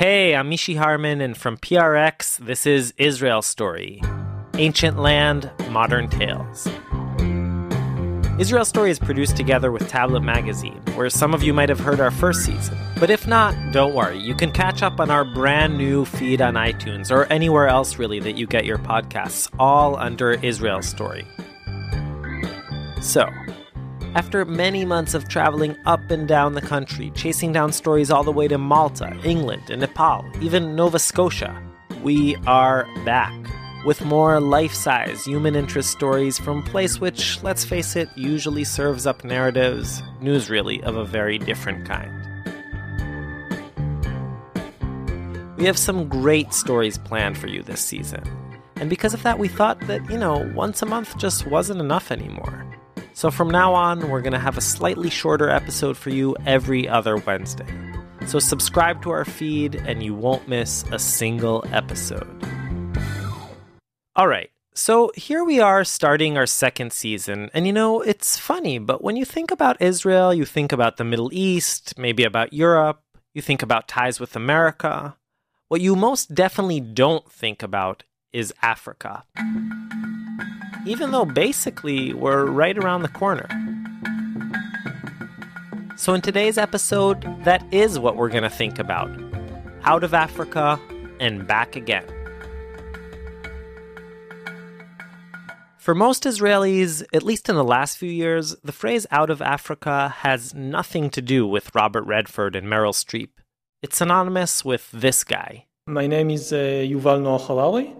Hey, I'm Mishi Harman, and from PRX, this is Israel Story. Ancient Land, Modern Tales. Israel Story is produced together with Tablet Magazine, where some of you might have heard our first season. But if not, don't worry. You can catch up on our brand new feed on iTunes, or anywhere else really that you get your podcasts, all under Israel Story. So, after many months of traveling up and down the country, chasing down stories all the way to Malta, England, and Nepal, even Nova Scotia, we are back with more life-size human interest stories from a place which, let's face it, usually serves up narratives, news really, of a very different kind. We have some great stories planned for you this season. And because of that, we thought that, once a month just wasn't enough anymore. So from now on, we're going to have a slightly shorter episode for you every other Wednesday. So subscribe to our feed and you won't miss a single episode. All right, so here we are starting our second season. And it's funny, but when you think about Israel, you think about the Middle East, maybe about Europe, you think about ties with America. What you most definitely don't think about is Africa. Even though basically we're right around the corner. So in today's episode, that is what we're going to think about. Out of Africa and back again. For most Israelis, at least in the last few years, the phrase out of Africa has nothing to do with Robert Redford and Meryl Streep. It's synonymous with this guy. My name is Yuval Noah Harari.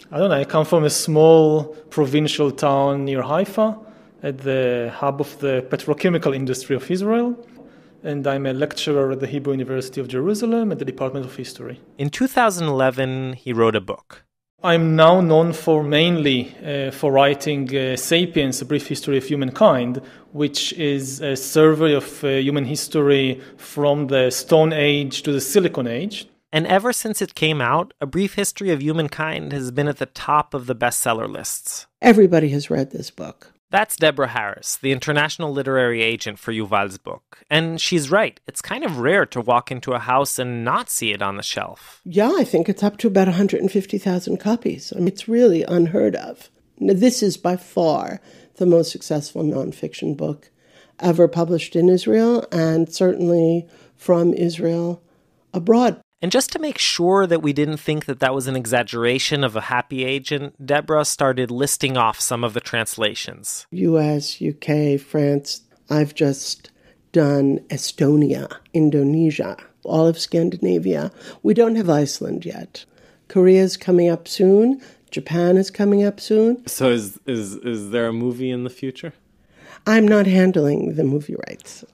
I come from a small provincial town near Haifa, at the hub of the petrochemical industry of Israel, and I'm a lecturer at the Hebrew University of Jerusalem at the Department of History. In 2011, he wrote a book. I'm now known mainly for writing Sapiens, A Brief History of Humankind, which is a survey of human history from the Stone Age to the Silicon Age. And ever since it came out, A Brief History of Humankind has been at the top of the bestseller lists. Everybody has read this book. That's Deborah Harris, the international literary agent for Yuval's book. And she's right. It's kind of rare to walk into a house and not see it on the shelf. Yeah, I think it's up to about 150,000 copies. It's really unheard of. This is by far the most successful nonfiction book ever published in Israel, and certainly from Israel abroad. And just to make sure that we didn't think that was an exaggeration of a happy agent, Deborah started listing off some of the translations. US, UK, France. I've just done Estonia, Indonesia, all of Scandinavia. We don't have Iceland yet. Korea's coming up soon. Japan is coming up soon. So is there a movie in the future? I'm not handling the movie rights,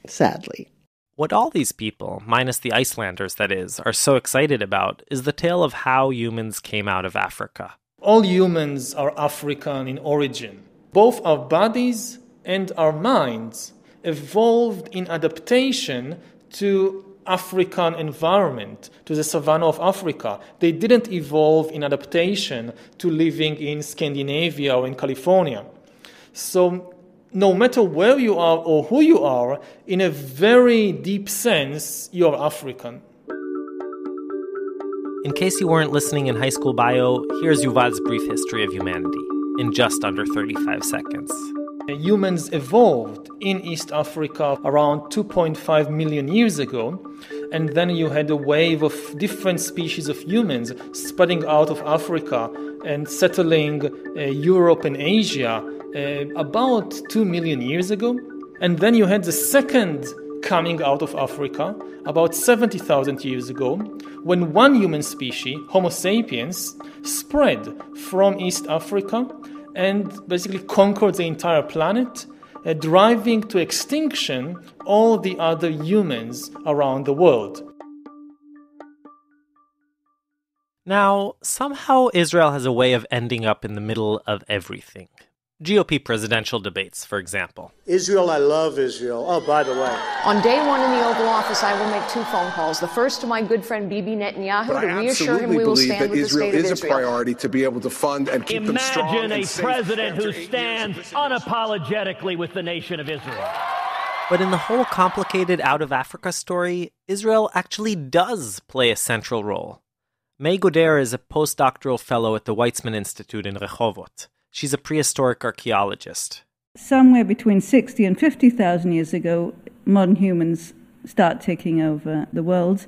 sadly. What all these people, minus the Icelanders that is, are so excited about is the tale of how humans came out of Africa. All humans are African in origin. Both our bodies and our minds evolved in adaptation to African environment, to the savanna of Africa. They didn't evolve in adaptation to living in Scandinavia or in California. So no matter where you are or who you are, in a very deep sense, you are African. In case you weren't listening in high school bio, here's Yuval's Brief History of Humanity, in just under 35 seconds. Humans evolved in East Africa around 2.5 million years ago, and then you had a wave of different species of humans spreading out of Africa and settling Europe and Asia about 2 million years ago. And then you had the second coming out of Africa about 70,000 years ago, when one human species, Homo sapiens, spread from East Africa and basically conquered the entire planet, driving to extinction all the other humans around the world. Now, somehow Israel has a way of ending up in the middle of everything. GOP presidential debates, for example. Israel, I love Israel. Oh, by the way. On day one in the Oval Office, I will make 2 phone calls. The first to my good friend Bibi Netanyahu to reassure him we will stand with the state of Israel. Israel is a priority to be able to fund and keep them strong. Imagine a president who stands unapologetically with the nation of Israel. But in the whole complicated Out of Africa story, Israel actually does play a central role. May Goder is a postdoctoral fellow at the Weizmann Institute in Rehovot. She's a prehistoric archaeologist. Somewhere between 60 and 50,000 years ago, modern humans start taking over the world.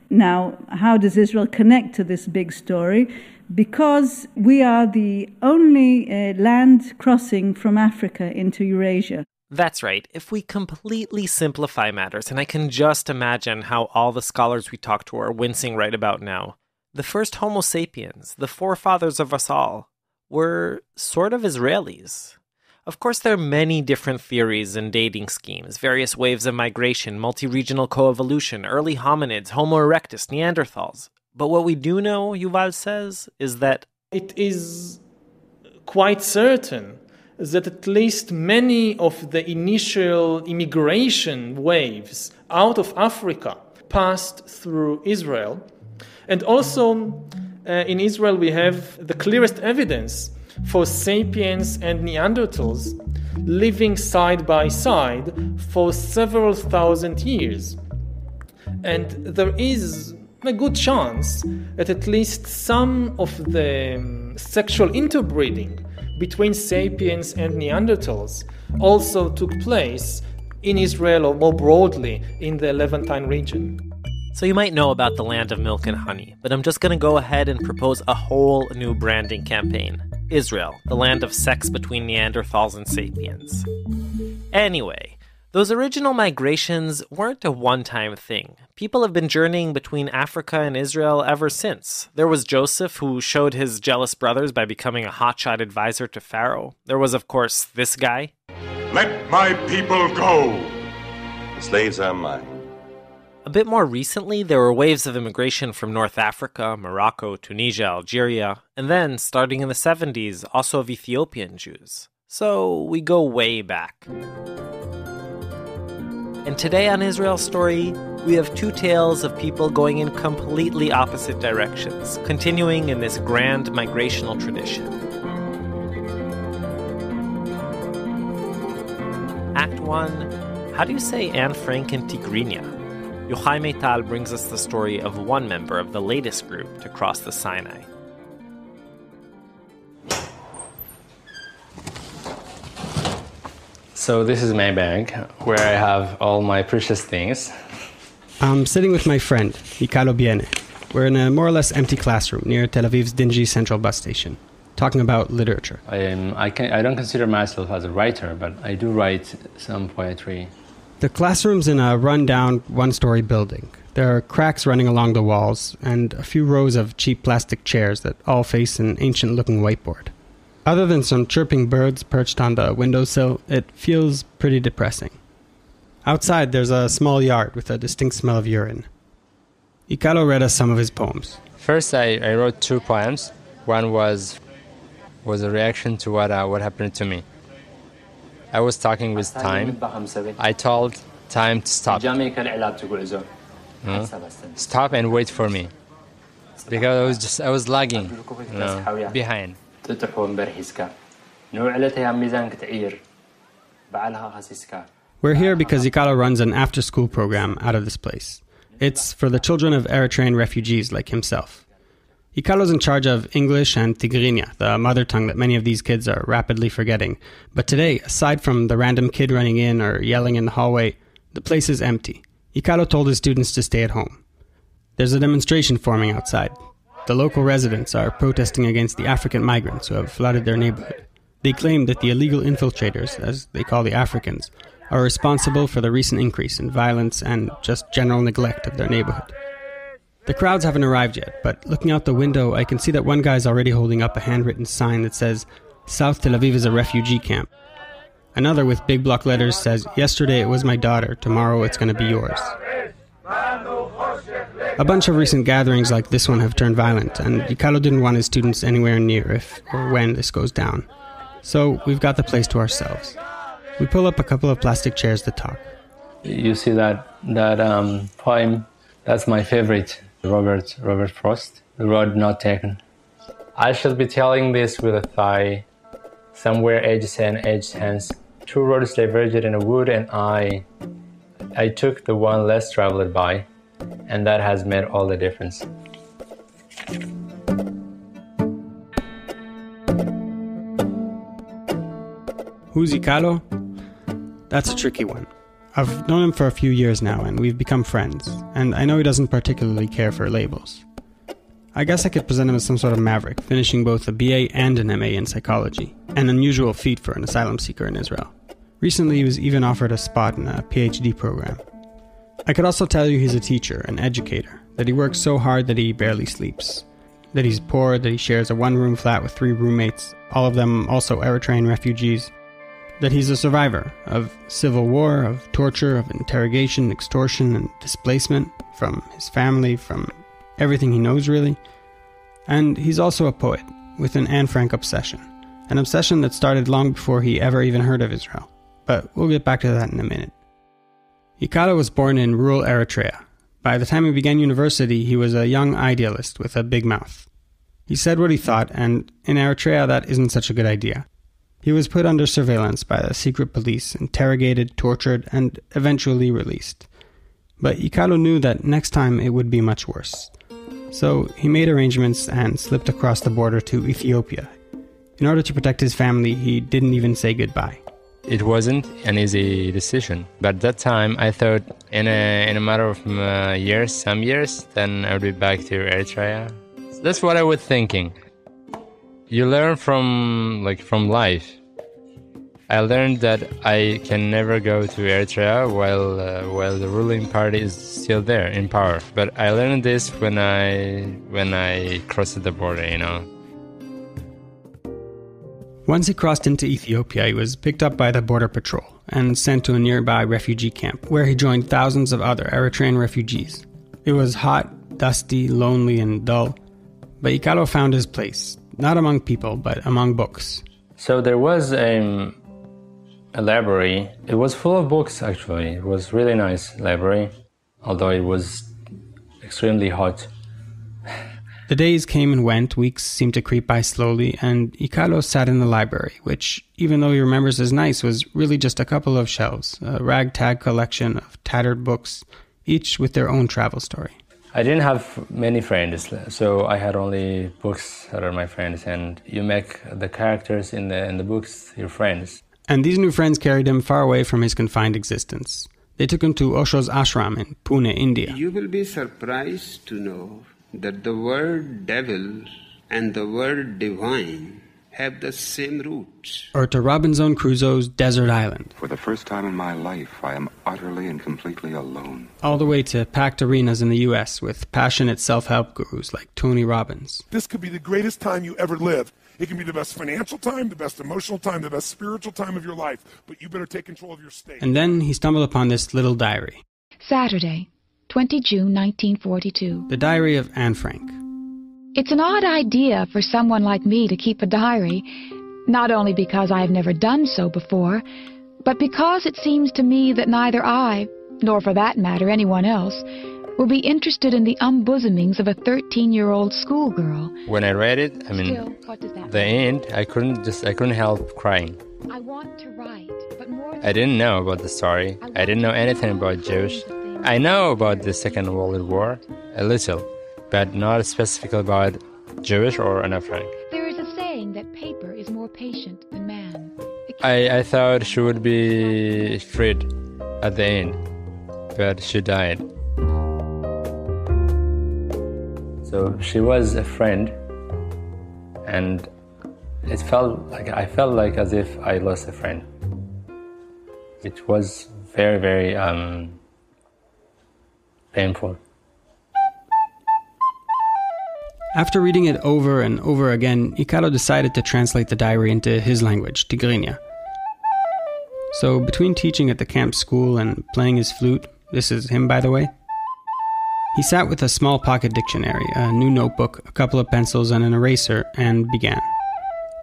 Now, how does Israel connect to this big story? Because we are the only land crossing from Africa into Eurasia. That's right. If we completely simplify matters, and I can just imagine how all the scholars we talk to are wincing right about now, the first Homo sapiens, the forefathers of us all, were sort of Israelis. Of course, there are many different theories and dating schemes, various waves of migration, multi-regional coevolution, early hominids, Homo erectus, Neanderthals. But what we do know, Yuval says, is that it is quite certain that at least many of the initial immigration waves out of Africa passed through Israel. And also in Israel we have the clearest evidence for sapiens and Neanderthals living side by side for several thousand years. And there is a good chance that at least some of the sexual interbreeding between sapiens and Neanderthals also took place in Israel, or more broadly in the Levantine region. So you might know about the land of milk and honey, but I'm just going to go ahead and propose a whole new branding campaign. Israel, the land of sex between Neanderthals and sapiens. Anyway, those original migrations weren't a one-time thing. People have been journeying between Africa and Israel ever since. There was Joseph, who showed his jealous brothers by becoming a hotshot advisor to Pharaoh. There was, of course, this guy. Let my people go! The slaves are mine. A bit more recently, there were waves of immigration from North Africa, Morocco, Tunisia, Algeria, and then, starting in the 70s, also of Ethiopian Jews. So we go way back. And today on Israel Story, we have two tales of people going in completely opposite directions, continuing in this grand migrational tradition. Act 1, how do you say Anne Frank in Tigrinya? Yochai Meital brings us the story of one member of the latest group to cross the Sinai. So this is my bag, where I have all my precious things. I'm sitting with my friend, Icalo Biene. We're in a more or less empty classroom near Tel Aviv's dingy central bus station, talking about literature. I don't consider myself as a writer, but I do write some poetry. The classroom's in a run-down, one-story building. There are cracks running along the walls, and a few rows of cheap plastic chairs that all face an ancient-looking whiteboard. Other than some chirping birds perched on the windowsill, it feels pretty depressing. Outside, there's a small yard with a distinct smell of urine. Icalo read us some of his poems. First, I wrote 2 poems. One was a reaction to what happened to me. I was talking with time. I told time to stop. Stop and wait for me. Because I was lagging, behind. We're here because Icalo runs an after-school program out of this place. It's for the children of Eritrean refugees like himself. Icalo's in charge of English and Tigrinya, the mother tongue that many of these kids are rapidly forgetting. But today, aside from the random kid running in or yelling in the hallway, the place is empty. Icalo told his students to stay at home. There's a demonstration forming outside. The local residents are protesting against the African migrants who have flooded their neighborhood. They claim that the illegal infiltrators, as they call the Africans, are responsible for the recent increase in violence and just general neglect of their neighborhood. The crowds haven't arrived yet, but looking out the window, I can see that one guy's already holding up a handwritten sign that says, "South Tel Aviv is a refugee camp." Another with big block letters says, "Yesterday it was my daughter, tomorrow it's going to be yours." A bunch of recent gatherings like this one have turned violent, and Icalo didn't want his students anywhere near if or when this goes down. So we've got the place to ourselves. We pull up a couple of plastic chairs to talk. You see that poem? That's my favorite, Robert Frost, The Road Not Taken. I shall be telling this with a thigh, somewhere edges and edged hands, Two roads diverged in a wood, and I took the one less traveled by, and that has made all the difference. Who's Yikealo? That's a tricky one. I've known him for a few years now, and we've become friends, and I know he doesn't particularly care for labels. I guess I could present him as some sort of maverick, finishing both a BA and an MA in psychology, an unusual feat for an asylum seeker in Israel. Recently, he was even offered a spot in a PhD program. I could also tell you he's a teacher, an educator, that he works so hard that he barely sleeps, that he's poor, that he shares a one-room flat with 3 roommates, all of them also Eritrean refugees, that he's a survivor of civil war, of torture, of interrogation, extortion, and displacement from his family, from everything he knows, really. And he's also a poet, with an Anne Frank obsession. An obsession that started long before he ever even heard of Israel. But we'll get back to that in a minute. Yikealo was born in rural Eritrea. By the time he began university, he was a young idealist with a big mouth. He said what he thought, and in Eritrea that isn't such a good idea. He was put under surveillance by the secret police, interrogated, tortured, and eventually released. But Yikealo knew that next time it would be much worse. So he made arrangements and slipped across the border to Ethiopia. In order to protect his family, he didn't even say goodbye. It wasn't an easy decision, but at that time I thought in a matter of years, some years, then I would be back to Eritrea. That's what I was thinking. You learn from life. I learned that I can never go to Eritrea while the ruling party is still there in power. But I learned this when I crossed the border, you know. Once he crossed into Ethiopia, he was picked up by the border patrol and sent to a nearby refugee camp, where he joined thousands of other Eritrean refugees. It was hot, dusty, lonely, and dull, but Yikealo found his place, not among people, but among books. So there was a library. It was full of books, actually. It was really nice library, although it was extremely hot. The days came and went, weeks seemed to creep by slowly, and Yikealo sat in the library, which, even though he remembers as nice, was really just a couple of shelves, a ragtag collection of tattered books, each with their own travel story. I didn't have many friends, so I had only books that are my friends, and you make the characters in the books your friends. And these new friends carried him far away from his confined existence. They took him to Osho's ashram in Pune, India. You will be surprised to know that the word devil and the word divine have the same roots. Or to Robinson Crusoe's desert island. For the first time in my life, I am utterly and completely alone. All the way to packed arenas in the U.S. with passionate self-help gurus like Tony Robbins. This could be the greatest time you ever lived. It can be the best financial time, the best emotional time, the best spiritual time of your life, but you better take control of your state. And then he stumbled upon this little diary. Saturday, 20 June 1942. The diary of Anne Frank. It's an odd idea for someone like me to keep a diary, not only because I have never done so before, but because it seems to me that neither I, nor for that matter anyone else, will be interested in the unbosomings of a 13-year-old schoolgirl. When I read it, the end, I couldn't help crying. I want to write, but more I didn't know about the story. I didn't know anything about Jewish. I know about the Second World War, a little, but not specifically about Jewish or Anne Frank. There is a saying that paper is more patient than man. I thought she would be freed at the end, but she died. So she was a friend, and I felt like as if I lost a friend. It was very, very painful. After reading it over and over again, Yikealo decided to translate the diary into his language, Tigrinya. So between teaching at the camp school and playing his flute, this is him by the way, he sat with a small pocket dictionary, a new notebook, a couple of pencils and an eraser, and began.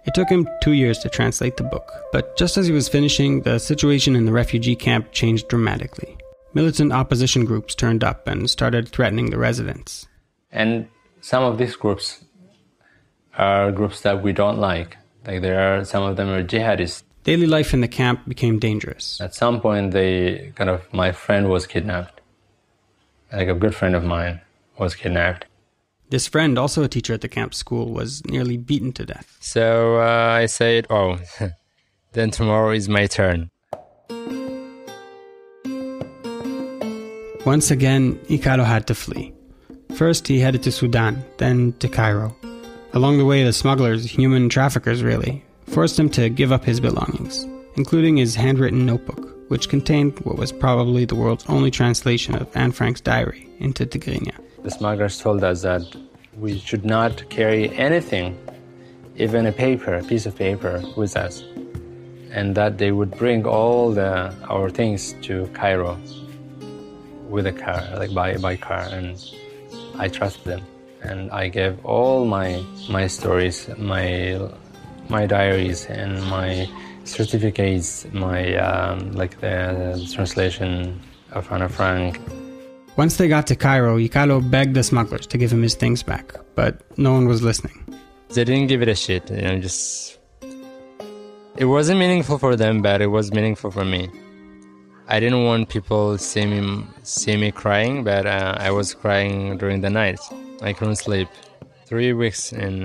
It took him 2 years to translate the book, but just as he was finishing, the situation in the refugee camp changed dramatically. Militant opposition groups turned up and started threatening the residents. And some of these groups are groups that we don't like. Some of them are jihadists. Daily life in the camp became dangerous. At some point, my friend was kidnapped. Like a good friend of mine was kidnapped. This friend, also a teacher at the camp school, was nearly beaten to death. So I said, then tomorrow is my turn. Once again, Yikealo had to flee. First, he headed to Sudan, then to Cairo. Along the way, the smugglers, human traffickers really, forced him to give up his belongings, including his handwritten notebook, which contained what was probably the world's only translation of Anne Frank's diary into Tigrinya. The smugglers told us that we should not carry anything, even a piece of paper, with us, and that they would bring all our things to Cairo with a car, like by car, and I trusted them. And I gave all my stories, my diaries, and my certificates, the translation of Anne Frank. Once they got to Cairo, Yikealo begged the smugglers to give him his things back, but no one was listening. They didn't give it a shit, It wasn't meaningful for them, but it was meaningful for me. I didn't want people to see me crying, but I was crying during the night. I couldn't sleep. 3 weeks in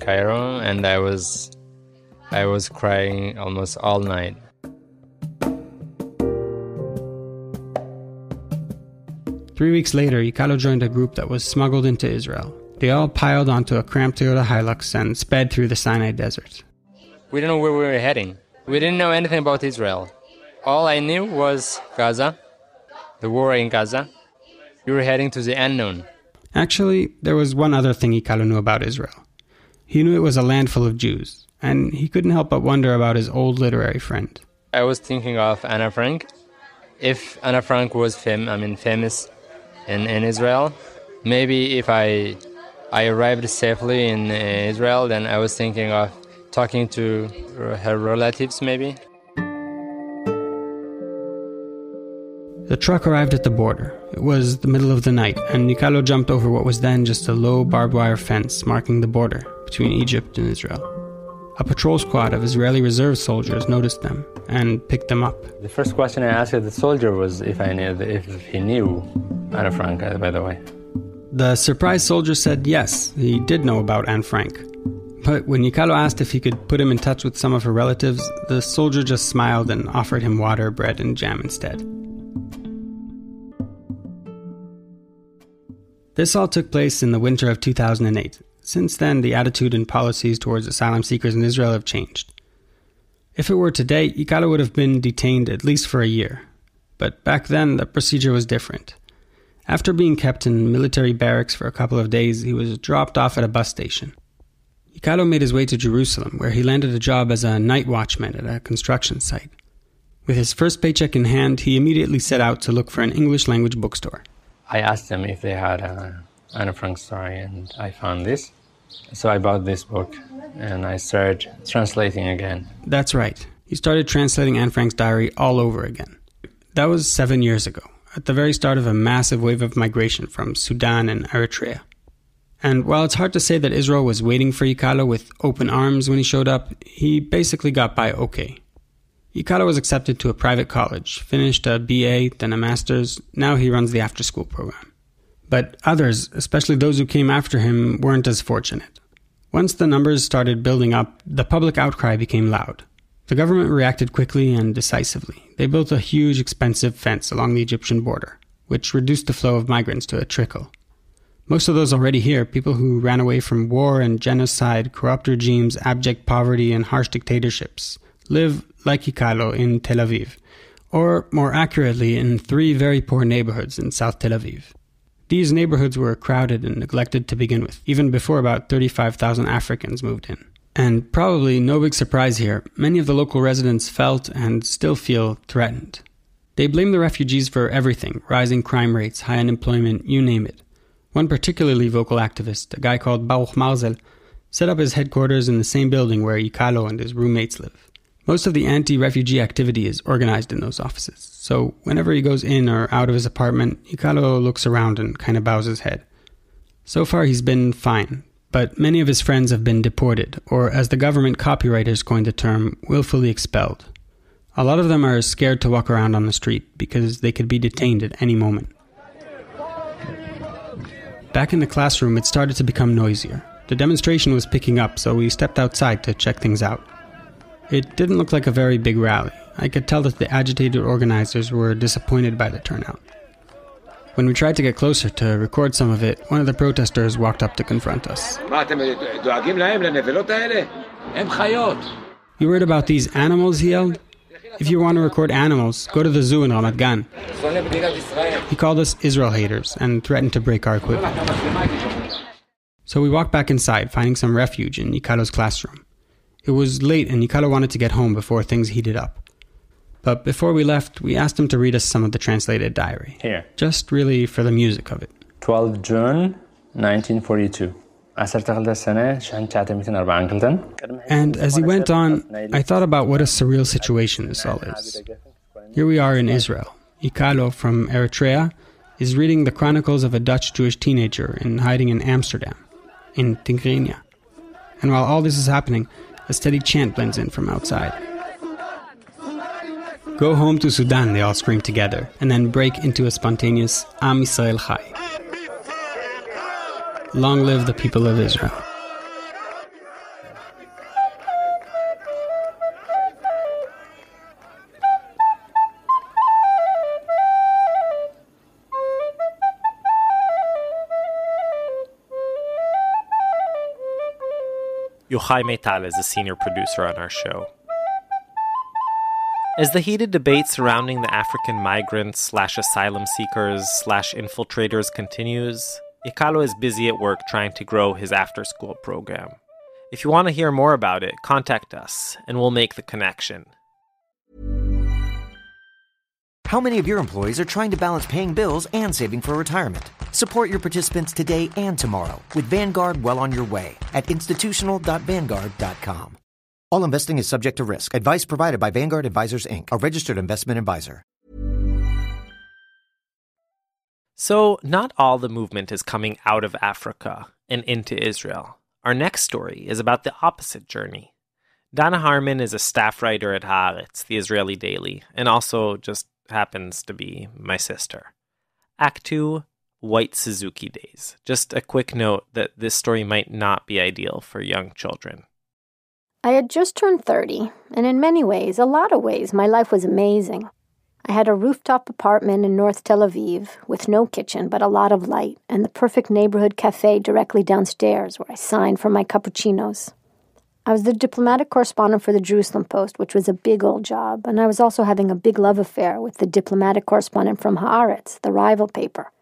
Cairo, and I was crying almost all night. Three weeks later, Yikealo joined a group that was smuggled into Israel. They all piled onto a cramped Toyota Hilux and sped through the Sinai Desert. We didn't know where we were heading. We didn't know anything about Israel. All I knew was Gaza, the war in Gaza. We were heading to the unknown. Actually, there was one other thing Yikealo knew about Israel. He knew it was a land full of Jews, and he couldn't help but wonder about his old literary friend. I was thinking of Anne Frank. If Anne Frank was famous in Israel, maybe if I arrived safely in Israel, then I was thinking of talking to her relatives, maybe. The truck arrived at the border. It was the middle of the night, and Yikealo jumped over what was then just a low barbed wire fence marking the border between Egypt and Israel. A patrol squad of Israeli reserve soldiers noticed them and picked them up. The first question I asked the soldier was if he knew Anne Frank, by the way. The surprised soldier said yes, he did know about Anne Frank. But when Yikealo asked if he could put him in touch with some of her relatives, the soldier just smiled and offered him water, bread, and jam instead. This all took place in the winter of 2008. Since then, the attitude and policies towards asylum seekers in Israel have changed. If it were today, Yikealo would have been detained at least for a year. But back then, the procedure was different. After being kept in military barracks for a couple of days, he was dropped off at a bus station. Yikealo made his way to Jerusalem, where he landed a job as a night watchman at a construction site. With his first paycheck in hand, he immediately set out to look for an English-language bookstore. I asked them if they had Anne Frank story, and I found this. So I bought this book, and I started translating again. That's right. He started translating Anne Frank's diary all over again. That was 7 years ago, at the very start of a massive wave of migration from Sudan and Eritrea. And while it's hard to say that Israel was waiting for Yikealo with open arms when he showed up, he basically got by okay. Yikealo was accepted to a private college, finished a BA, then a master's. Now he runs the after-school program. But others, especially those who came after him, weren't as fortunate. Once the numbers started building up, the public outcry became loud. The government reacted quickly and decisively. They built a huge, expensive fence along the Egyptian border, which reduced the flow of migrants to a trickle. Most of those already here, people who ran away from war and genocide, corrupt regimes, abject poverty, and harsh dictatorships, live, like Yikealo, in Tel Aviv, or more accurately, in 3 very poor neighborhoods in South Tel Aviv. These neighborhoods were crowded and neglected to begin with, even before about 35,000 Africans moved in. And probably no big surprise here, many of the local residents felt and still feel threatened. They blame the refugees for everything, rising crime rates, high unemployment, you name it. One particularly vocal activist, a guy called Baruch Marzel, set up his headquarters in the same building where Yikealo and his roommates live. Most of the anti-refugee activity is organized in those offices, so whenever he goes in or out of his apartment, Yikealo looks around and kind of bows his head. So far he's been fine, but many of his friends have been deported, or as the government copywriters coined the term, willfully expelled. A lot of them are scared to walk around on the street because they could be detained at any moment. Back in the classroom, it started to become noisier. The demonstration was picking up, so we stepped outside to check things out. It didn't look like a very big rally. I could tell that the agitated organizers were disappointed by the turnout. When we tried to get closer to record some of it, one of the protesters walked up to confront us. You worried about these animals, he yelled? If you want to record animals, go to the zoo in Ramat Gan. He called us Israel haters and threatened to break our equipment. So we walked back inside, finding some refuge in Yikealo's classroom. It was late and Yikealo wanted to get home before things heated up. But before we left, we asked him to read us some of the translated diary. Here. Just really for the music of it. 12 June 1942. And as he went on, I thought about what a surreal situation this all is. Here we are in Israel. Yikealo from Eritrea is reading the chronicles of a Dutch Jewish teenager in hiding in Amsterdam, in Tigrinya. And while all this is happening, a steady chant blends in from outside. Go home to Sudan, they all scream together, and then break into a spontaneous Am Yisrael Chai. Long live the people of Israel. Yochai Maital is a senior producer on our show. As the heated debate surrounding the African migrants/asylum seekers/infiltrators continues, Yikealo is busy at work trying to grow his after-school program. If you want to hear more about it, contact us, and we'll make the connection. How many of your employees are trying to balance paying bills and saving for retirement? Support your participants today and tomorrow with Vanguard well on your way at institutional.vanguard.com. All investing is subject to risk. Advice provided by Vanguard Advisors, Inc., a registered investment advisor. So, not all the movement is coming out of Africa and into Israel. Our next story is about the opposite journey. Dana Harman is a staff writer at Haaretz, the Israeli daily, and also just happens to be my sister. Act 2, White Suzuki Days. Just a quick note that this story might not be ideal for young children. I had just turned 30, and in many ways, a lot of ways, my life was amazing. I had a rooftop apartment in North Tel Aviv with no kitchen but a lot of light and the perfect neighborhood cafe directly downstairs where I signed for my cappuccinos. I was the diplomatic correspondent for the Jerusalem Post, which was a big old job, and I was also having a big love affair with the diplomatic correspondent from Haaretz, the rival paper.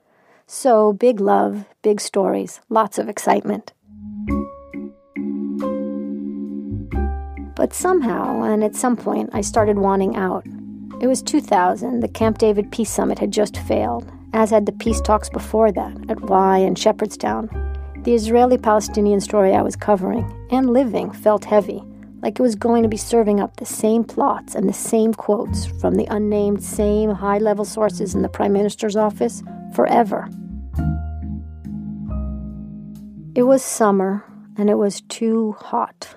So, big love, big stories, lots of excitement. But somehow, and at some point, I started wanting out. It was 2000, the Camp David Peace Summit had just failed, as had the peace talks before that, at Wye and Shepherdstown. The Israeli-Palestinian story I was covering, and living, felt heavy, like it was going to be serving up the same plots and the same quotes from the unnamed same high-level sources in the Prime Minister's office forever. It was summer, and it was too hot.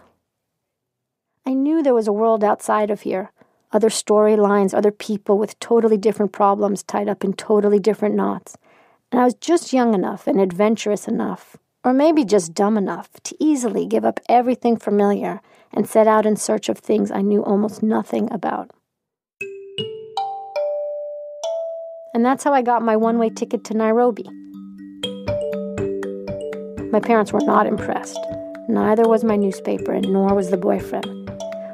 I knew there was a world outside of here, other storylines, other people with totally different problems tied up in totally different knots. And I was just young enough and adventurous enough, or maybe just dumb enough, to easily give up everything familiar and set out in search of things I knew almost nothing about. And that's how I got my one-way ticket to Nairobi. My parents were not impressed. Neither was my newspaper, and nor was the boyfriend.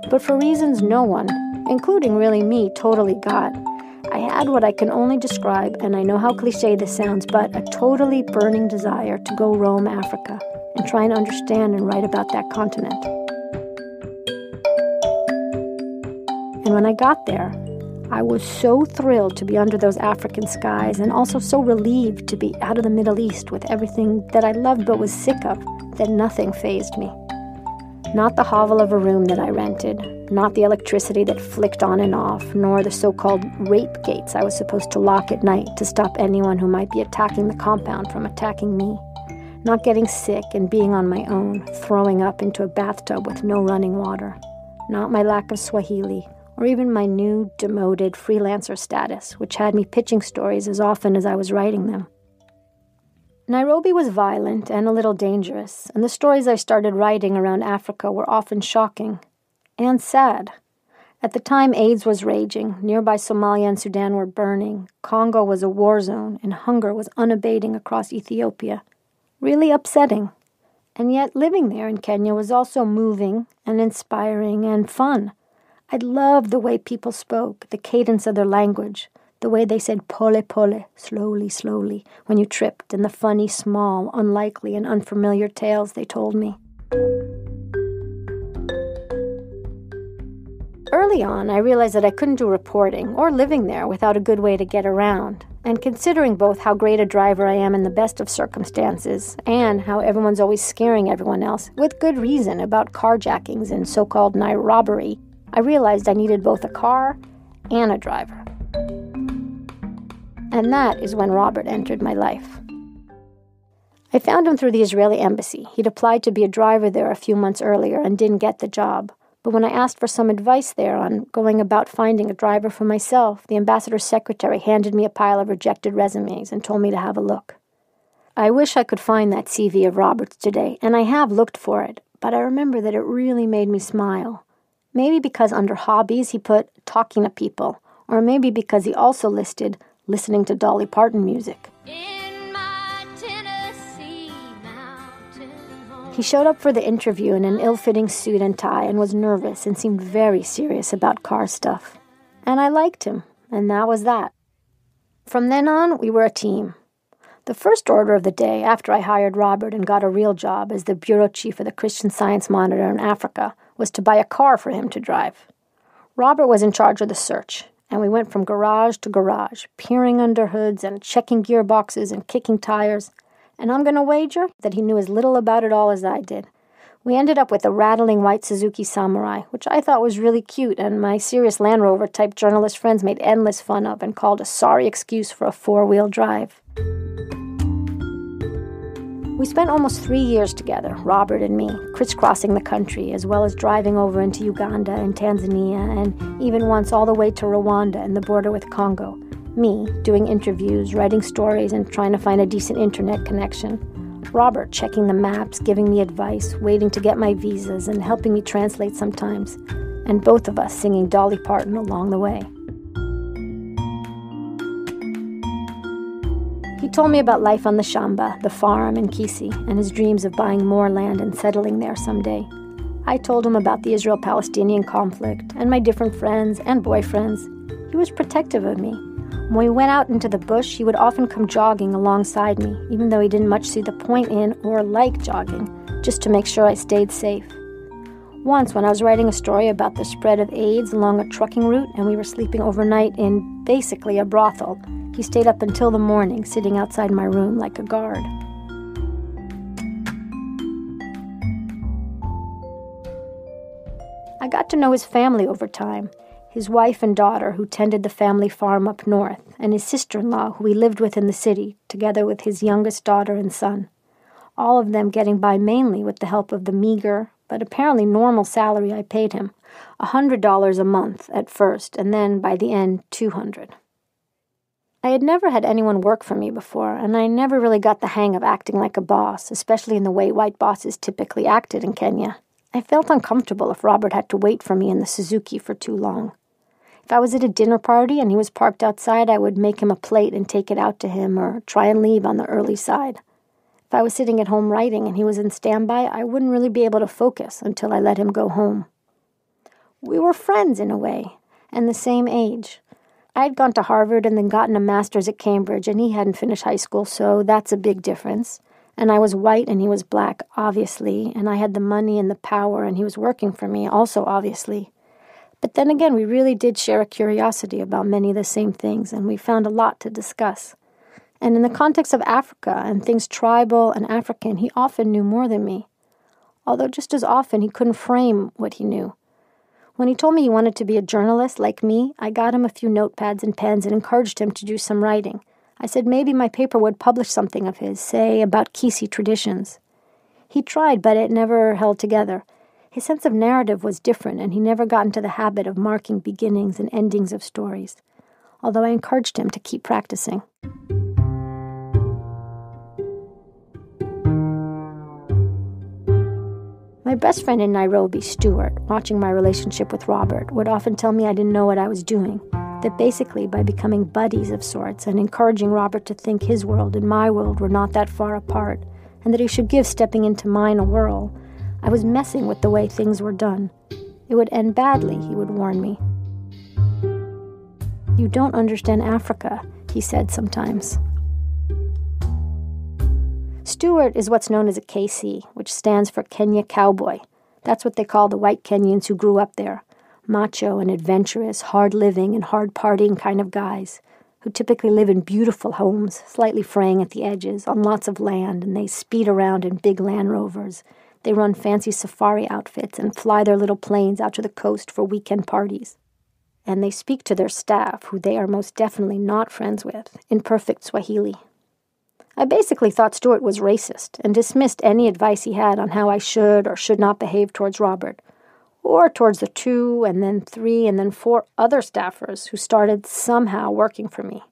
But for reasons no one, including really me, totally got, I had what I can only describe, and I know how cliché this sounds, but a totally burning desire to go roam Africa and try and understand and write about that continent. And when I got there, I was so thrilled to be under those African skies and also so relieved to be out of the Middle East with everything that I loved but was sick of that nothing fazed me. Not the hovel of a room that I rented, not the electricity that flicked on and off, nor the so-called rape gates I was supposed to lock at night to stop anyone who might be attacking the compound from attacking me. not getting sick and being on my own, throwing up into a bathtub with no running water, not my lack of Swahili, or even my new, demoted freelancer status, which had me pitching stories as often as I was writing them. Nairobi was violent and a little dangerous, and the stories I started writing around Africa were often shocking and sad. At the time, AIDS was raging, nearby Somalia and Sudan were burning, Congo was a war zone, and hunger was unabating across Ethiopia. Really upsetting. And yet living there in Kenya was also moving and inspiring and fun. I loved the way people spoke, the cadence of their language, the way they said pole pole, slowly, slowly, when you tripped, and the funny, small, unlikely, and unfamiliar tales they told me. Early on, I realized that I couldn't do reporting or living there without a good way to get around. And considering both how great a driver I am in the best of circumstances and how everyone's always scaring everyone else, with good reason, about carjackings and so-called robbery, I realized I needed both a car and a driver. And that is when Robert entered my life. I found him through the Israeli embassy. He'd applied to be a driver there a few months earlier and didn't get the job. But when I asked for some advice there on going about finding a driver for myself, the ambassador's secretary handed me a pile of rejected resumes and told me to have a look. I wish I could find that CV of Robert's today, and I have looked for it, but I remember that it really made me smile. Maybe because under hobbies he put talking to people, or maybe because he also listed listening to Dolly Parton music. He showed up for the interview in an ill-fitting suit and tie and was nervous and seemed very serious about car stuff. And I liked him, and that was that. From then on, we were a team. The first order of the day after I hired Robert and got a real job as the bureau chief of the Christian Science Monitor in Africa was to buy a car for him to drive. Robert was in charge of the search, and we went from garage to garage, peering under hoods and checking gearboxes and kicking tires. And I'm going to wager that he knew as little about it all as I did. We ended up with a rattling white Suzuki Samurai, which I thought was really cute, and my serious Land Rover-type journalist friends made endless fun of and called a sorry excuse for a four-wheel drive. We spent almost 3 years together, Robert and me, crisscrossing the country, as well as driving over into Uganda and Tanzania, and even once all the way to Rwanda and the border with Congo. Me, doing interviews, writing stories, and trying to find a decent internet connection. Robert checking the maps, giving me advice, waiting to get my visas, and helping me translate sometimes. And both of us singing Dolly Parton along the way. He told me about life on the Shamba, the farm in Kisi, and his dreams of buying more land and settling there someday. I told him about the Israel-Palestinian conflict, and my different friends and boyfriends. He was protective of me. When we went out into the bush, he would often come jogging alongside me, even though he didn't much see the point in or like jogging, just to make sure I stayed safe. Once, when I was writing a story about the spread of AIDS along a trucking route and we were sleeping overnight in basically a brothel, he stayed up until the morning, sitting outside my room like a guard. I got to know his family over time. His wife and daughter, who tended the family farm up north, and his sister-in-law, who he lived with in the city, together with his youngest daughter and son. All of them getting by mainly with the help of the meager, but apparently normal salary I paid him, $100 a month at first, and then, by the end, $200. I had never had anyone work for me before, and I never really got the hang of acting like a boss, especially in the way white bosses typically acted in Kenya. I felt uncomfortable if Robert had to wait for me in the Suzuki for too long. If I was at a dinner party and he was parked outside, I would make him a plate and take it out to him or try and leave on the early side. If I was sitting at home writing and he was in standby, I wouldn't really be able to focus until I let him go home. We were friends in a way, and the same age. I had gone to Harvard and then gotten a master's at Cambridge, and he hadn't finished high school, so that's a big difference. And I was white and he was black, obviously, and I had the money and the power and he was working for me, also obviously. But then again, we really did share a curiosity about many of the same things, and we found a lot to discuss. And in the context of Africa and things tribal and African, he often knew more than me. Although just as often, he couldn't frame what he knew. When he told me he wanted to be a journalist like me, I got him a few notepads and pens and encouraged him to do some writing. I said maybe my paper would publish something of his, say, about Kisi traditions. He tried, but it never held together. His sense of narrative was different, and he never got into the habit of marking beginnings and endings of stories, although I encouraged him to keep practicing. My best friend in Nairobi, Stuart, watching my relationship with Robert, would often tell me I didn't know what I was doing, that basically by becoming buddies of sorts and encouraging Robert to think his world and my world were not that far apart, and that he should give stepping into mine a whirl, I was messing with the way things were done. It would end badly, he would warn me. You don't understand Africa, he said sometimes. Stuart is what's known as a KC, which stands for Kenya Cowboy. That's what they call the white Kenyans who grew up there. Macho and adventurous, hard-living and hard-partying kind of guys who typically live in beautiful homes, slightly fraying at the edges, on lots of land, and they speed around in big Land Rovers. They run fancy safari outfits and fly their little planes out to the coast for weekend parties. And they speak to their staff, who they are most definitely not friends with, in perfect Swahili. I basically thought Stuart was racist and dismissed any advice he had on how I should or should not behave towards Robert, or towards the 2 and then 3 and then 4 other staffers who started somehow working for me.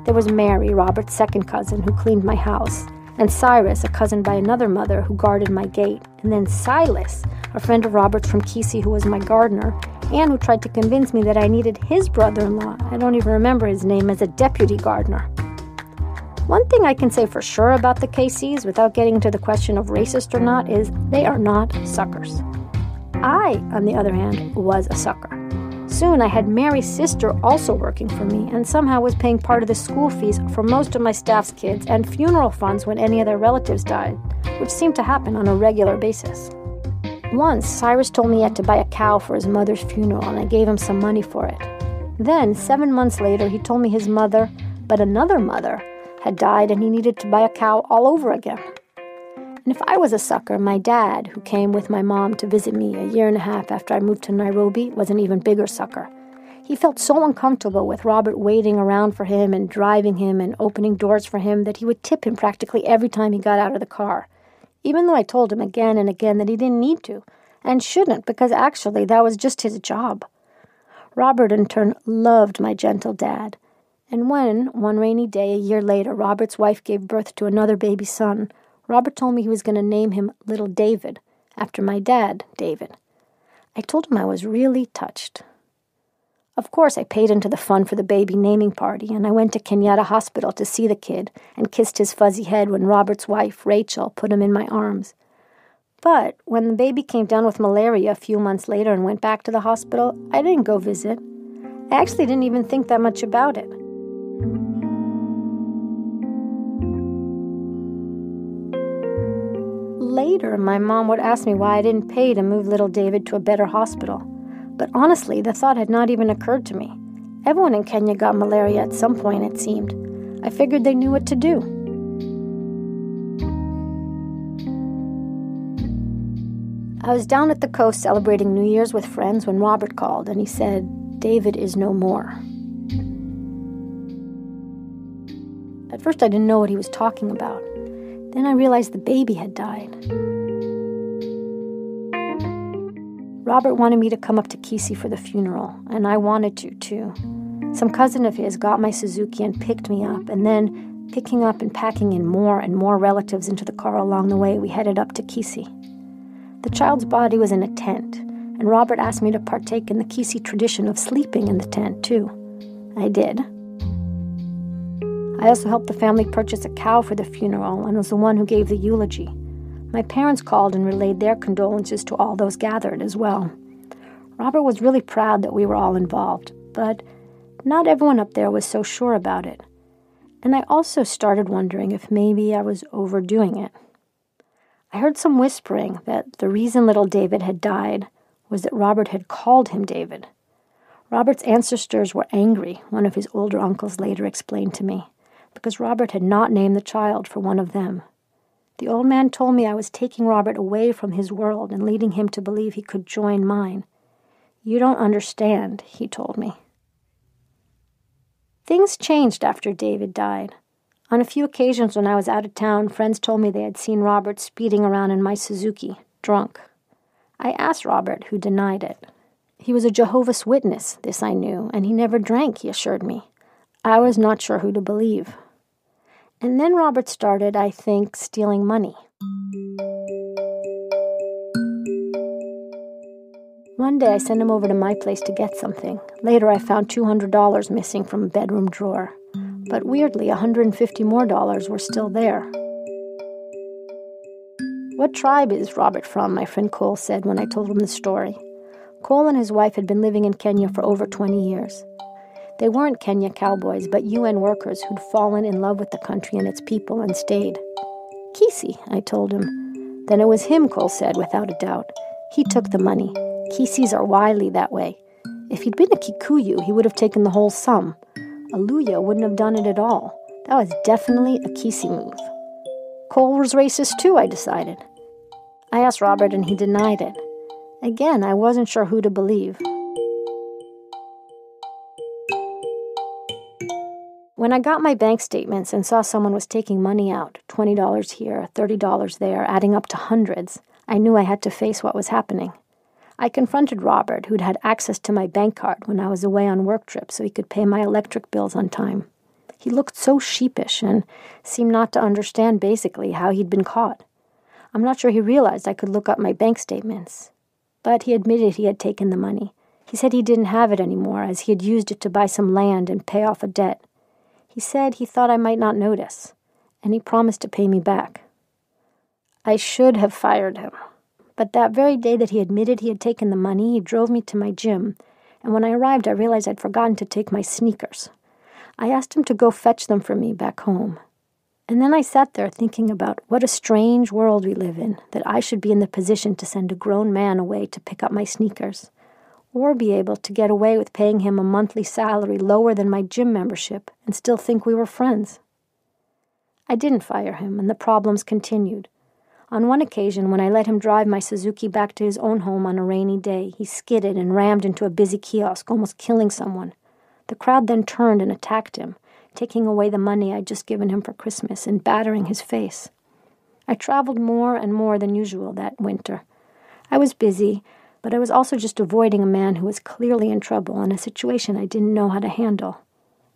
There was Mary, Robert's second cousin, who cleaned my house, and Cyrus, a cousin by another mother, who guarded my gate, and then Silas, a friend of Robert's from Kisi who was my gardener, and who tried to convince me that I needed his brother-in-law, I don't even remember his name, as a deputy gardener. One thing I can say for sure about the KCs, without getting into the question of racist or not, is they are not suckers. I, on the other hand, was a sucker. Soon I had Mary's sister also working for me, and somehow was paying part of the school fees for most of my staff's kids and funeral funds when any of their relatives died, which seemed to happen on a regular basis. Once, Cyrus told me he had to buy a cow for his mother's funeral, and I gave him some money for it. Then, 7 months later, he told me his mother, but another mother, had died and he needed to buy a cow all over again. And if I was a sucker, my dad, who came with my mom to visit me 1.5 years after I moved to Nairobi, was an even bigger sucker. He felt so uncomfortable with Robert waiting around for him and driving him and opening doors for him that he would tip him practically every time he got out of the car, even though I told him again and again that he didn't need to, and shouldn't, because actually that was just his job. Robert, in turn, loved my gentle dad. And when, one rainy day 1 year later, Robert's wife gave birth to another baby son, Robert told me he was going to name him Little David, after my dad, David. I told him I was really touched. Of course, I paid into the fund for the baby naming party, and I went to Kenyatta Hospital to see the kid and kissed his fuzzy head when Robert's wife, Rachel, put him in my arms. But when the baby came down with malaria a few months later and went back to the hospital, I didn't go visit. I actually didn't even think that much about it. Later, my mom would ask me why I didn't pay to move little David to a better hospital. But honestly, the thought had not even occurred to me. Everyone in Kenya got malaria at some point, it seemed. I figured they knew what to do. I was down at the coast celebrating New Year's with friends when Robert called, and he said, "David is no more." At first, I didn't know what he was talking about. Then I realized the baby had died. Robert wanted me to come up to Kisi for the funeral, and I wanted to, too. Some cousin of his got my Suzuki and picked me up, and then, picking up and packing in more and more relatives into the car along the way, we headed up to Kisi. The child's body was in a tent, and Robert asked me to partake in the Kisi tradition of sleeping in the tent, too. I did. I also helped the family purchase a cow for the funeral and was the one who gave the eulogy. My parents called and relayed their condolences to all those gathered as well. Robert was really proud that we were all involved, but not everyone up there was so sure about it. And I also started wondering if maybe I was overdoing it. I heard some whispering that the reason little David had died was that Robert had called him David. Robert's ancestors were angry, one of his older uncles later explained to me, because Robert had not named the child for one of them. The old man told me I was taking Robert away from his world and leading him to believe he could join mine. "You don't understand," he told me. Things changed after David died. On a few occasions when I was out of town, friends told me they had seen Robert speeding around in my Suzuki, drunk. I asked Robert, who denied it. He was a Jehovah's Witness, this I knew, and he never drank, he assured me. I was not sure who to believe. And then Robert started, I think, stealing money. One day I sent him over to my place to get something. Later I found $200 missing from a bedroom drawer. But weirdly, $150 more were still there. "What tribe is Robert from?" my friend Cole said when I told him the story. Cole and his wife had been living in Kenya for over 20 years. They weren't Kenya cowboys, but UN workers who'd fallen in love with the country and its people and stayed. "Kisi," I told him. "Then it was him," Cole said without a doubt. "He took the money. Kisis are wily that way. If he'd been a Kikuyu, he would have taken the whole sum. A Luya wouldn't have done it at all. That was definitely a Kisi move." Cole was racist too, I decided. I asked Robert and he denied it. Again, I wasn't sure who to believe. When I got my bank statements and saw someone was taking money out, $20 here, $30 there, adding up to hundreds, I knew I had to face what was happening. I confronted Robert, who'd had access to my bank card when I was away on work trips so he could pay my electric bills on time. He looked so sheepish and seemed not to understand basically how he'd been caught. I'm not sure he realized I could look up my bank statements. But he admitted he had taken the money. He said he didn't have it anymore as he had used it to buy some land and pay off a debt. He said he thought I might not notice, and he promised to pay me back. I should have fired him. But that very day that he admitted he had taken the money, he drove me to my gym, and when I arrived I realized I'd forgotten to take my sneakers. I asked him to go fetch them for me back home. And then I sat there thinking about what a strange world we live in, that I should be in the position to send a grown man away to pick up my sneakers, or be able to get away with paying him a monthly salary lower than my gym membership and still think we were friends. I didn't fire him, and the problems continued. On one occasion, when I let him drive my Suzuki back to his own home on a rainy day, he skidded and rammed into a busy kiosk, almost killing someone. The crowd then turned and attacked him, taking away the money I'd just given him for Christmas and battering his face. I traveled more and more than usual that winter. I was busy, but I was also just avoiding a man who was clearly in trouble in a situation I didn't know how to handle.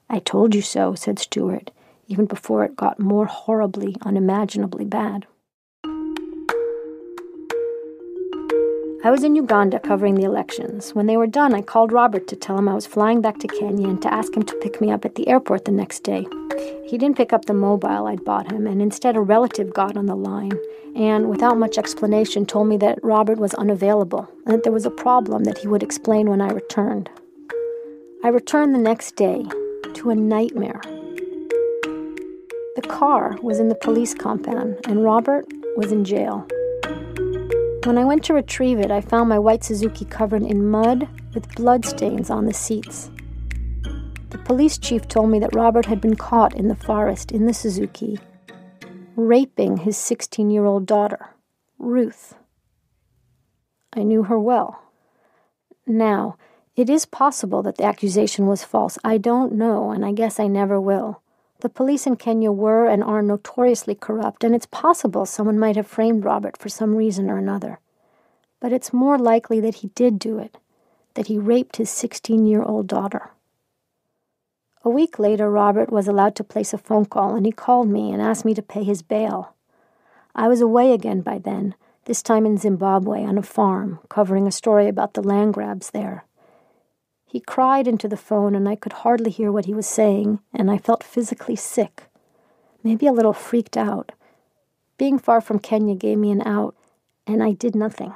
"I told you so," said Stewart, even before it got more horribly, unimaginably bad. I was in Uganda covering the elections. When they were done, I called Robert to tell him I was flying back to Kenya and to ask him to pick me up at the airport the next day. He didn't pick up the mobile I'd bought him, and instead a relative got on the line and, without much explanation, told me that Robert was unavailable and that there was a problem that he would explain when I returned. I returned the next day to a nightmare. The car was in the police compound, and Robert was in jail. When I went to retrieve it, I found my white Suzuki covered in mud with bloodstains on the seats. The police chief told me that Robert had been caught in the forest in the Suzuki, raping his 16-year-old daughter, Ruth. I knew her well. Now, it is possible that the accusation was false. I don't know, and I guess I never will. The police in Kenya were and are notoriously corrupt, and it's possible someone might have framed Robert for some reason or another. But it's more likely that he did do it, that he raped his 16-year-old daughter. A week later, Robert was allowed to place a phone call, and he called me and asked me to pay his bail. I was away again by then, this time in Zimbabwe on a farm, covering a story about the land grabs there. He cried into the phone, and I could hardly hear what he was saying, and I felt physically sick, maybe a little freaked out. Being far from Kenya gave me an out, and I did nothing.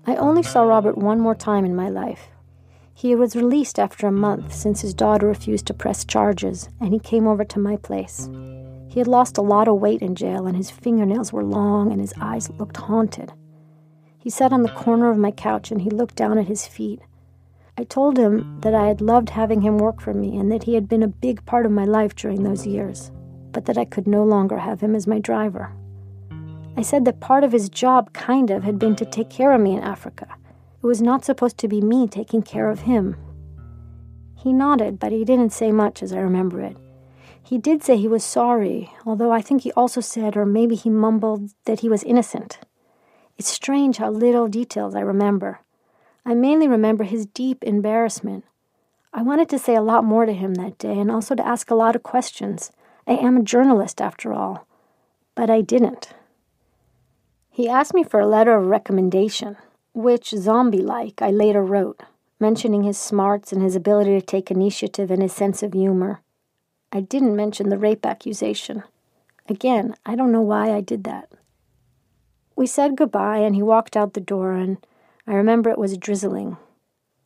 I only saw Robert one more time in my life. He was released after a month since his daughter refused to press charges, and he came over to my place. He had lost a lot of weight in jail, and his fingernails were long, and his eyes looked haunted. He sat on the corner of my couch, and he looked down at his feet. I told him that I had loved having him work for me and that he had been a big part of my life during those years, but that I could no longer have him as my driver. I said that part of his job had been to take care of me in Africa. It was not supposed to be me taking care of him. He nodded, but he didn't say much as I remember it. He did say he was sorry, although I think he also said, or maybe he mumbled, that he was innocent. It's strange how little details I remember. I mainly remember his deep embarrassment. I wanted to say a lot more to him that day, and also to ask a lot of questions. I am a journalist, after all. But I didn't. He asked me for a letter of recommendation, which, zombie-like, I later wrote, mentioning his smarts and his ability to take initiative and his sense of humor. I didn't mention the rape accusation. Again, I don't know why I did that. We said goodbye, and he walked out the door, and I remember it was drizzling.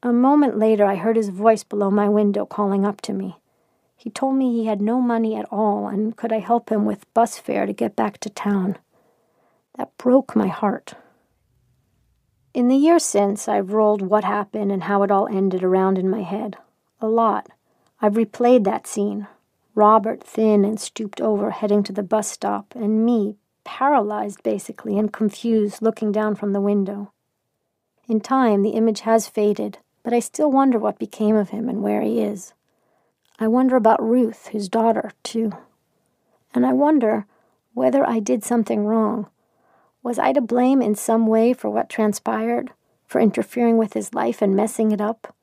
A moment later, I heard his voice below my window calling up to me. He told me he had no money at all, and could I help him with bus fare to get back to town. That broke my heart. In the years since, I've rolled what happened and how it all ended around in my head. A lot. I've replayed that scene. Robert, thin and stooped over, heading to the bus stop, and me, paralyzed basically and confused, looking down from the window. In time, the image has faded, but I still wonder what became of him and where he is. I wonder about Ruth, his daughter, too. And I wonder whether I did something wrong. Was I to blame in some way for what transpired? For interfering with his life and messing it up?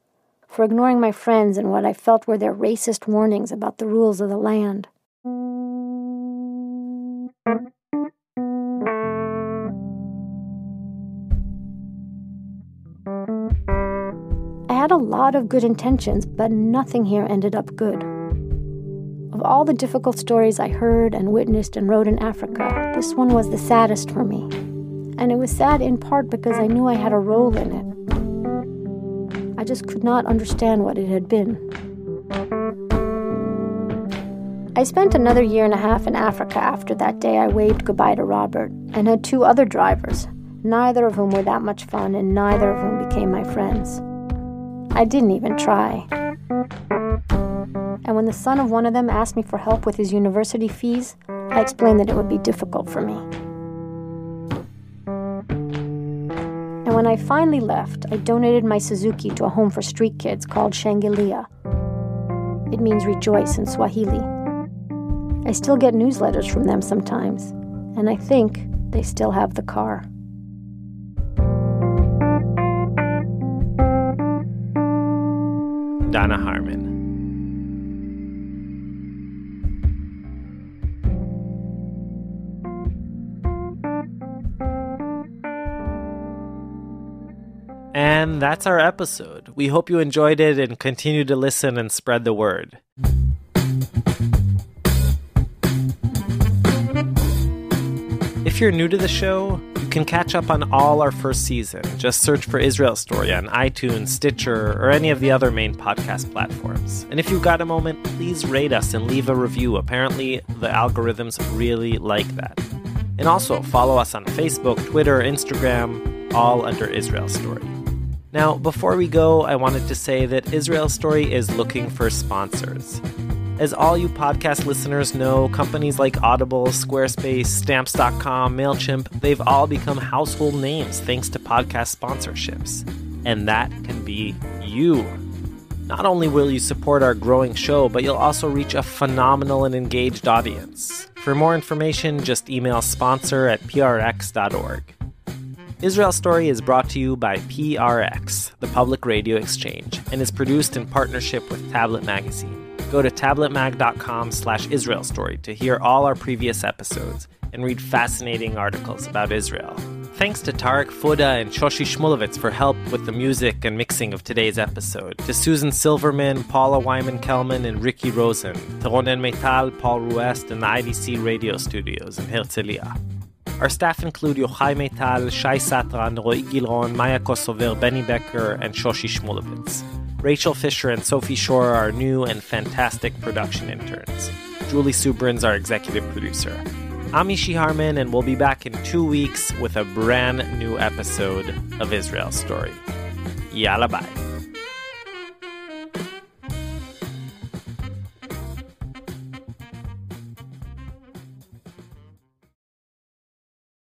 For ignoring my friends and what I felt were their racist warnings about the rules of the land? I had a lot of good intentions, but nothing here ended up good. Of all the difficult stories I heard and witnessed and wrote in Africa, this one was the saddest for me. And it was sad in part because I knew I had a role in it. I just could not understand what it had been. I spent another 1.5 years in Africa after that day I waved goodbye to Robert, and had 2 other drivers, neither of whom were that much fun and neither of whom became my friends. I didn't even try. And when the son of one of them asked me for help with his university fees, I explained that it would be difficult for me. And when I finally left, I donated my Suzuki to a home for street kids called Shangilia. It means rejoice in Swahili. I still get newsletters from them sometimes, and I think they still have the car. Dana Harmon. And that's our episode. We hope you enjoyed it and continue to listen and spread the word. If you're new to the show, you can catch up on all our first season. Just search for Israel Story on iTunes, Stitcher, or any of the other main podcast platforms. And if you've got a moment, please rate us and leave a review. Apparently, the algorithms really like that. And also, follow us on Facebook, Twitter, Instagram, all under Israel Story. Now, before we go, I wanted to say that Israel Story is looking for sponsors. As all you podcast listeners know, companies like Audible, Squarespace, Stamps.com, MailChimp, they've all become household names thanks to podcast sponsorships. And that can be you. Not only will you support our growing show, but you'll also reach a phenomenal and engaged audience. For more information, just email sponsor@prx.org. Israel Story is brought to you by PRX, the Public Radio Exchange, and is produced in partnership with Tablet Magazine. Go to tabletmag.com/Israel Story to hear all our previous episodes and read fascinating articles about Israel. Thanks to Tarek Fuda and Shoshi Shmulevitz for help with the music and mixing of today's episode. To Susan Silverman, Paula Wyman-Kelman, and Ricky Rosen. To Ronen Meital, Paul Ruest, and the IDC radio studios in Herzliya. Our staff include Yochai Meital, Shai Satran, Roy Gilron, Maya Kosover, Benny Becker, and Shoshi Shmulevitz. Rachel Fisher and Sophie Shore are our new and fantastic production interns. Julie Subrin's our executive producer. I'm Ishi Harman, and we'll be back in 2 weeks with a brand new episode of Israel Story. Yalla bye.